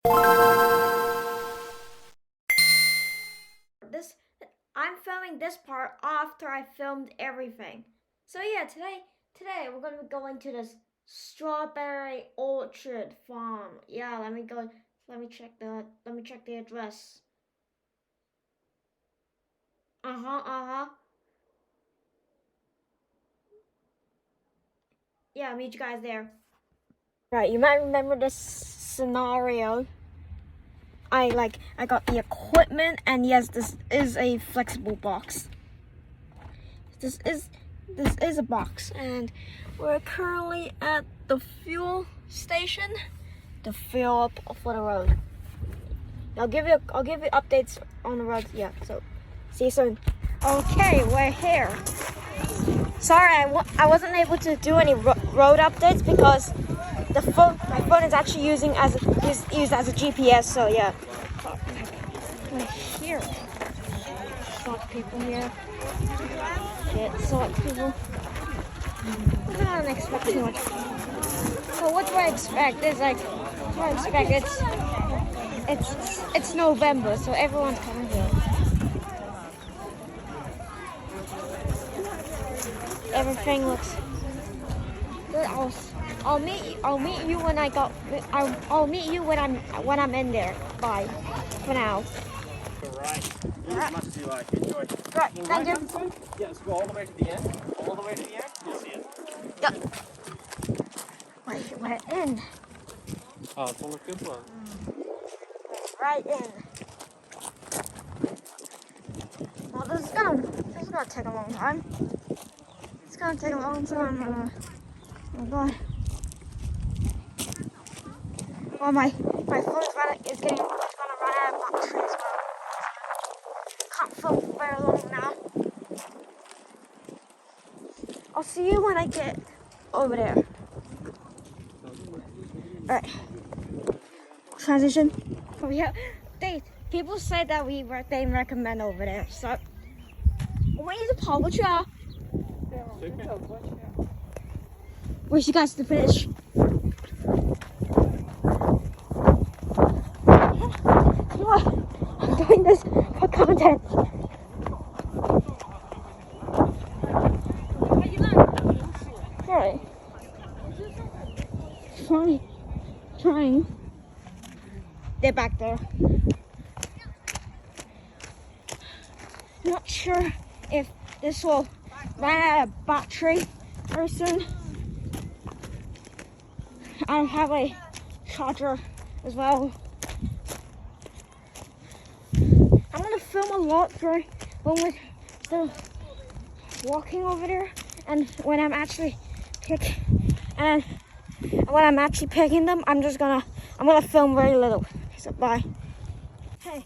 This I'm filming this part after I filmed everything. So yeah, today we're gonna be going to this strawberry orchard farm. Yeah, let me go. Let me check the address. Uh huh. Yeah, I'll meet you guys there. Right, you might remember this scenario. I got the equipment, and yes, this is a flexible box. This is a box, and we're currently at the fuel station to fill up for the road. I'll give you updates on the road. Yeah, so see you soon. Okay, we're here. Sorry, I wasn't able to do any road updates because my phone is actually used as a GPS. So yeah, we're here. So much people here. Shit, so much people. I don't expect too much. So what do I expect? It's November, so everyone's coming here. Everything looks good. I'll meet you when I'll meet you when I'm in there. Bye. For now. Right. It must be like enjoy. Right. Thank you. Yeah, let's go all the way to the end. All the way to the end. You'll see it. Yep. We're in. Oh, it's all a good one. Right in. Well, this is gonna take a long time. It's gonna take a long time. Oh god. Well, my phone's gonna run out of battery as well. Can't film for very long now. I'll see you when I get over there. Alright. Transition. Oh yeah. People say that they recommend over there. So我一直跑过去啊。Where's you guys to finish? What? I'm doing this for content. Alright. Trying. They're back there. Not sure if this will run out of battery very soon. I don't have a charger as well. I'm gonna film a lot when we're still walking over there, and when I'm actually picking them, I'm gonna film very little. So bye. Hey,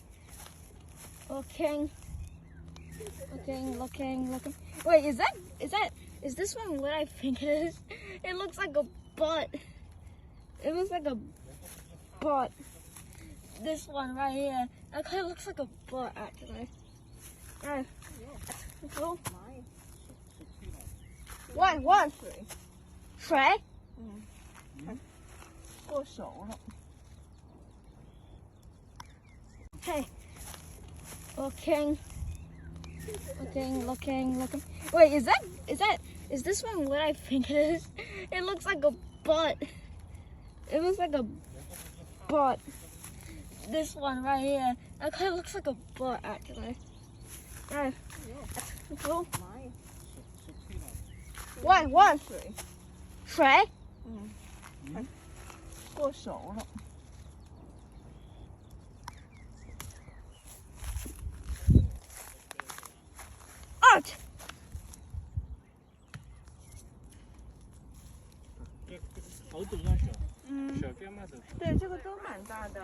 looking. Wait, is this one what I think it is? It looks like a butt. It looks like a butt. This one right here. That kind of looks like a butt, actually. Alright. Cool. One. 水? Hey. Looking. Wait, is this one what I think it is? It looks like a butt. It looks like a butt. This one right here. That kind of looks like a butt, actually. Alright. Cool. One. 水? 过手了。Out. 好懂啊，小干嘛的？对，这个都蛮大的。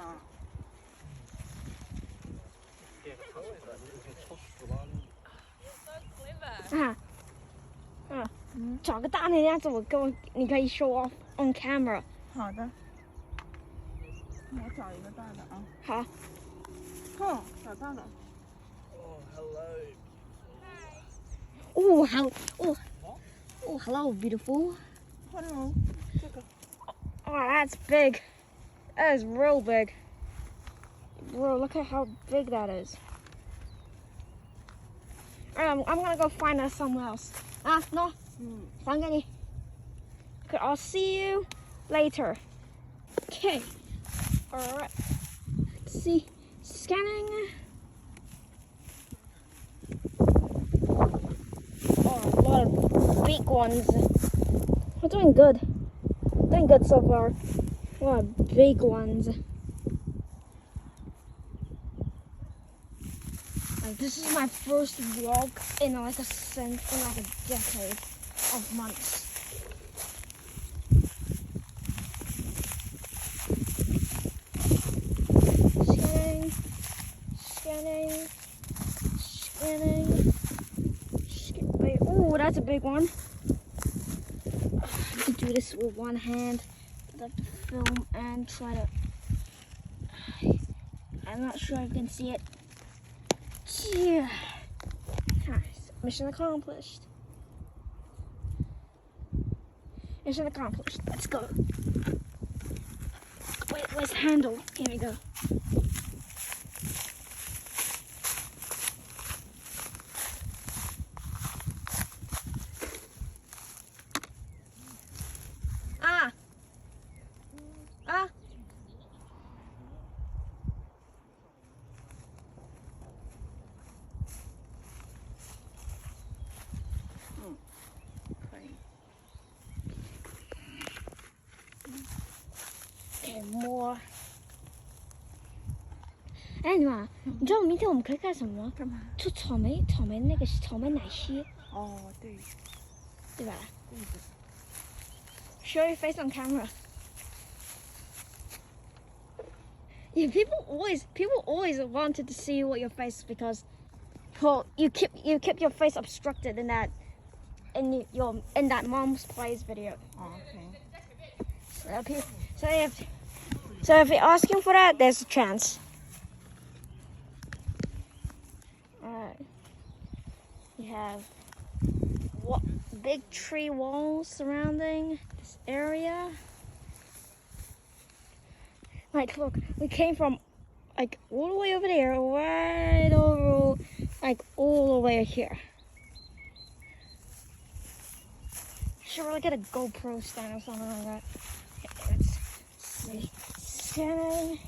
找个大的样子，你可以 show off on camera。好的，我找一个大的啊。好。哦，找到了。Oh, hello, beautiful. Hello. Oh, that's big. That is real big. Bro, look at how big that is. Alright, I'm gonna go find that somewhere else. No. Okay, I'll see you later. Okay. Alright. Let's see. Scanning. Oh, a lot of big ones. We're doing good. Doing good so far. A lot of big ones. Like, this is my first vlog in like a decade of months. Scanning. Wait, oh, that's a big one. I can do this with one hand. I have to film and try to. I'm not sure I can see it. Yeah. Nice. Mission accomplished. Mission accomplished. Let's go. Wait, where's the handle? Here we go. more. 哎，你妈，你知道明天我们可以干什么吗？干嘛？吃草莓那个草莓奶昔。哦，对，对吧？对的。Show your face on camera. Yeah, people always wanted to see what your face because, well, you keep your face obstructed in that mom's plays video. Oh, okay. So if you're asking for that, there's a chance. You have big tree walls surrounding this area. Like, look, we came from like all the way over there, right over, like all the way here. Should really get a GoPro stand or something like that. Okay, let's see. Scanning.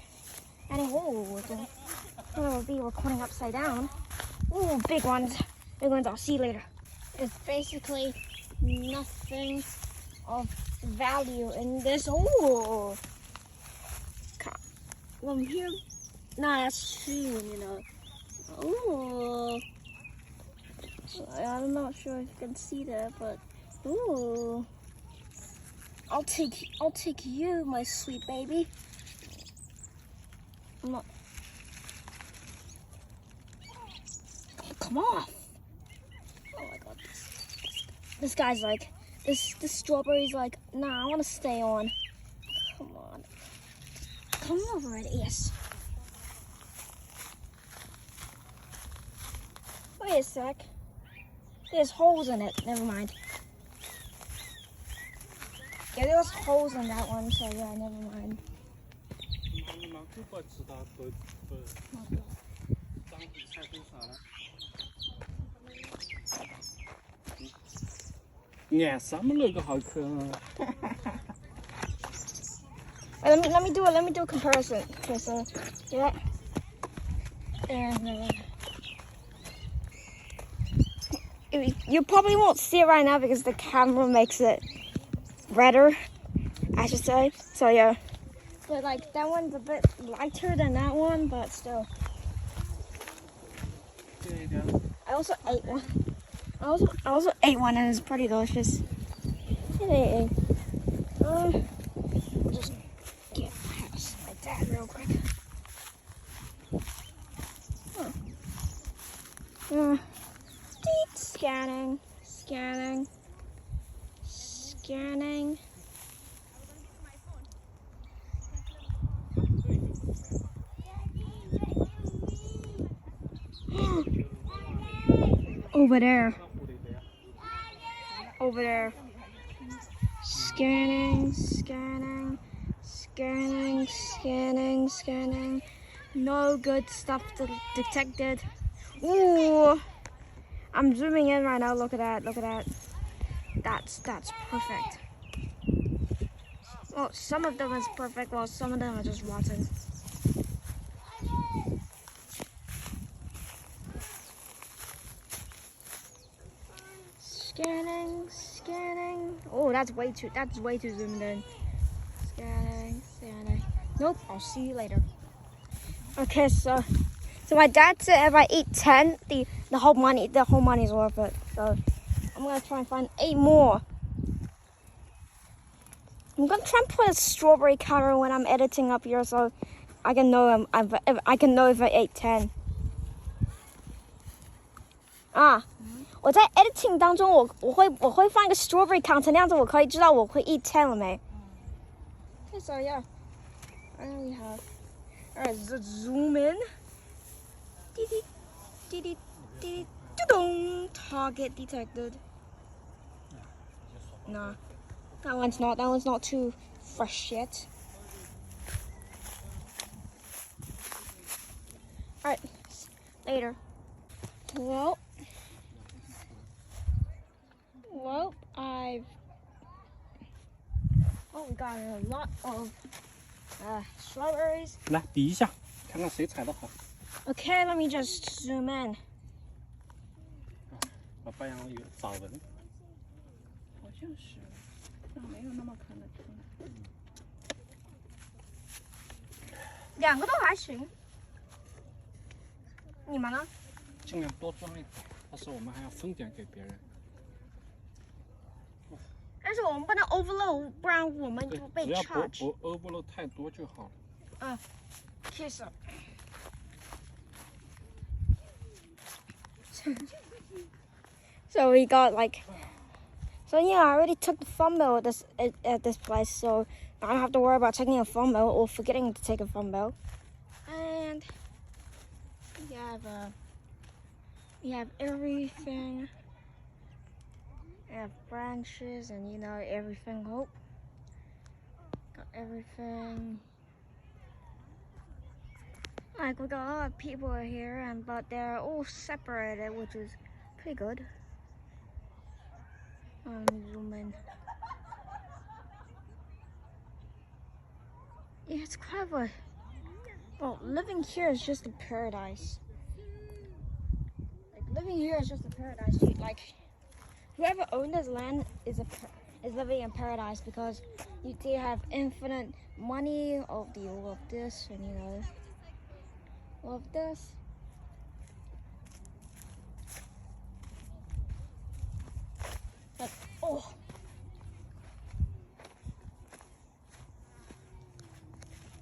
We'll be recording upside down. Ooh, big ones. Big ones. I'll see you later. There's basically nothing of value in this. Ooh. Well, here, nah, that's true, you know. Ooh. I'm not sure if you can see that, but ooh. I'll take you, my sweet baby. I'm not. Oh, come off. Oh my god. This guy's like, this strawberry's like, nah, I want to stay on. Come on. Come over it, yes. Wait a sec. There's holes in it. Never mind. Yeah, there's holes in that one, so yeah, never mind. Yeah, some look how Let me do a comparison. Okay, so yeah, and you probably won't see it right now because the camera makes it redder, I should say. So yeah, but like that one's a bit lighter than that one, but still. There you go. I also ate one. I also ate one and it's pretty delicious. Hey, just get past my dad real quick. Scanning. Over there. Scanning. No good stuff detected. Ooh, I'm zooming in right now. Look at that. Look at that. That's perfect. Well, some of them is perfect, while some of them are just rotten. Scanning, scanning. Oh, that's way too zoomed in. Scanning, scanning. Nope, I'll see you later. Okay, so my dad said if I eat 10, the whole money's worth it. So I'm gonna try and find 8 more. I'm gonna try and put a strawberry cover when I'm editing up here, so I can know if I ate 10. 啊，我在 editing 当中，我会放一个 strawberry count， 那样子我可以知道我会 eat 10了没。Okay, so yeah, I only have. Alright, let's zoom in. Target detected. Nah, that one's not too fresh yet. Alright, later. Well, we got a lot of strawberries. 来比一下，看看谁采的好。 Okay, let me just zoom in. 老白杨有早纹。好像是，但没有那么看得出来。2个都还行。你们呢？尽量多装一点，到时候我们还要分点给别人。但是我们不能 overload， 不然我们就被 charge。只要不 overload 太多就好了。Okay, so we got like. So yeah, I already took the thumbnail at this place, so I don't have to worry about taking a thumbnail or forgetting to take a thumbnail. And we have everything. We have branches and everything. Oh, got everything. Like we got a lot of people here, but they're all separated, which is pretty good. Zoom in. Yeah, it's clever. Well, living here is just a paradise. Like living here is just a paradise. Like whoever owned this land is living in paradise because they have infinite money of all of this and all of this.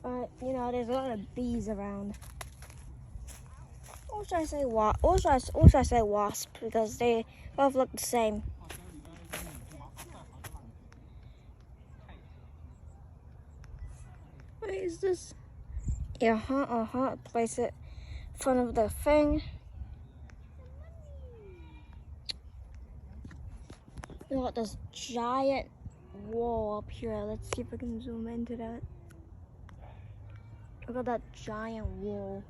But there's a lot of bees around. Or should I say wasp because they both look the same. What is this? Yeah, place it in front of the thing. We got this giant wall up here. Let's see if I can zoom into that. Look at that giant wall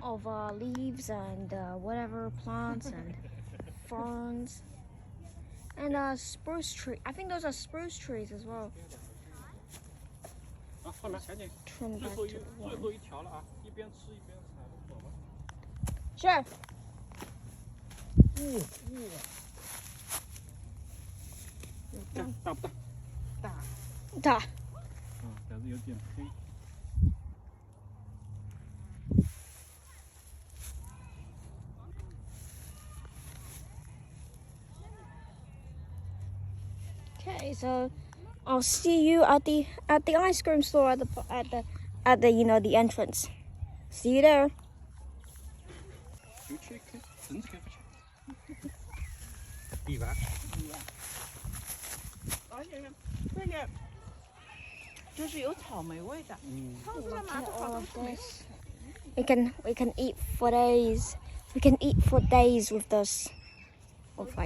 of leaves and whatever plants and ferns and spruce tree. I think those are spruce trees as well. 啊，后来赶紧， Trim 最 back 后 to 一 one. 最后一条了啊！一边吃一边采，走吧。 Sure. 看大不大？大。大。但是有点黑。 Okay, so I'll see you at the ice cream store at the entrance. See you there. 有去看，真是看不起。地吧？而且这个就是有草莓味的。超市买的好多草莓。 We can eat for days. We can eat for days with this. With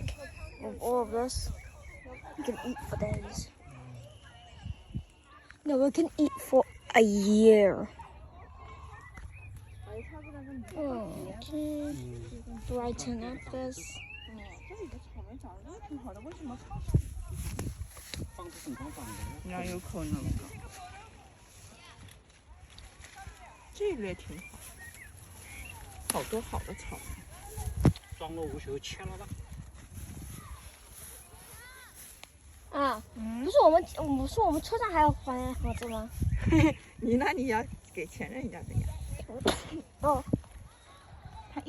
all of this. We can eat for days. No, we can eat for a year. Okay. Brighten up this. 这里的草莓长得都挺好的，为什么放放这种方法的。那有可能的。这类挺好，好多好的草莓。装了无球切了吧。啊，不是我们车上还要还盒子吗？你那你要给钱人家的呀。哦，它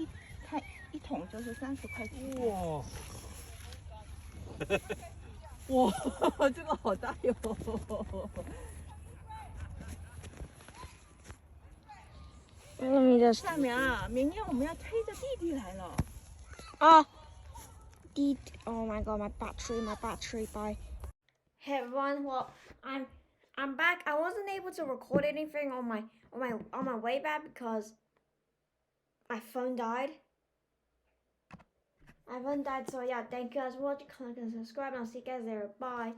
一桶就是30块钱。哇，哇，这个好大哟！大明啊，明年我们要推着弟弟来了。Ah, oh my god, my battery, bye. Hey everyone, well, I'm back. I wasn't able to record anything on my way back because my phone died. My phone died, so yeah, thank you guys for watching, comment and subscribe, and I'll see you guys there. Bye.